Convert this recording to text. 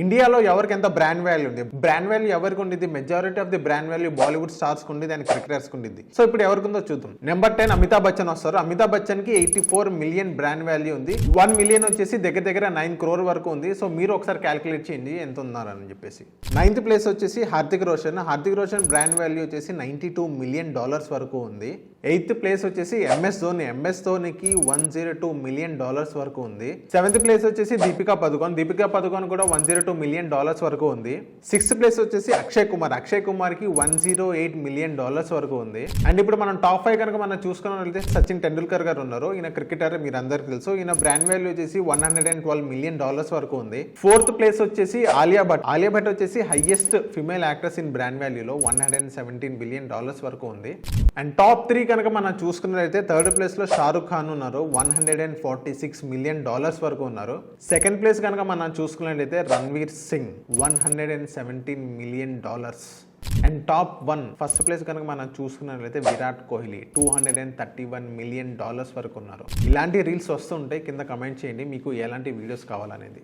ఇండియాలో ఎవరికి ఎంత బ్రాండ్ వాల్యూ ఉంది, బ్రాండ్ వాల్యూ ఎవరికి ఉండేది? Majority of the brand value Bollywood stars ఉండేది అండ్ క్రికెటర్స్ ఉండేది. సో ఇప్పుడు ఎవరికి ఉందో చూద్దాం. నెంబర్ 10 అమితాబ్ బచ్చన్ వస్తారు. అమితాబ్ బచ్చన్ కి 84 మిలియన్ బ్రాండ్ వాల్యూ ఉంది. 1 మిలియన్ వచ్చేసి దగ్గర 9 crore వరకు ఉంది. సో మీరు ఒకసారి క్యాలిక్యులేట్ చేయండి ఎంత ఉన్నారని చెప్పేసి. 9th ప్లేస్ వచ్చేసి హార్దిక్ రోషన్. హార్దిక్ రోషన్ బ్రాండ్ వాల్యూ వచ్చేసి $92 మిలియన్ వరకు ఉంది. 8th ప్లేస్ వచ్చేసి ఎంఎస్ ధోని. ఎంఎస్ ధోనికి $102 మిలియన్ వరకు ఉంది. 7th ప్లేస్ వచ్చేసి దీపికా పదుకోన్. దీపికా పదుకోన్ కూడా $102 మిలియన్ వరకు ఉంది. 6th ప్లేస్ వచ్చేసి అక్షయ్ కుమార్. అక్షయ్ కుమార్ కి $108 మిలియన్ వరకు ఉంది. అండ్ ఇప్పుడు మనం టాప్ 5 కనుక మనం చూసుకున్నట్లయితే సచిన్ టెండూల్కర్ గారు ఉన్నారు. ఈయన క్రికెటర్, మీరు అందరికి తెలుసు. ఈయన బ్రాండ్ వాల్యూ వచ్చేసి $112 మిలియన్ వరకు ఉంది. 4th ప్లేస్ వచ్చేసి ఆలియా భట్. ఆలియా భట్ వచ్చేసి highest female actress in brand value $117 billion వరకు ఉంది. అండ్ టాప్ 3 కనుక మనం చూసుకున్నట్లయితే 3rd ప్లేస్ లో షారుఖ్ ఖాన్ ఉన్నారు. $146 మిలియన్ వరకు ఉన్నారు. 2nd ప్లేస్ కనుక మనం చూసుకున్నట్లయితే Ranveer Singh $117 million. And top 1 first place కనుక మనం చూసుకున్నట్లయితే విరాట్ కోహ్లీ $231 మిలియన్ వరకు ఉన్నారు. ఇలాంటి రీల్స్ వస్తుంటాయి. కింద కమెంట్ చేయండి మీకు ఎలాంటి వీడియోస్ కావాలనేది.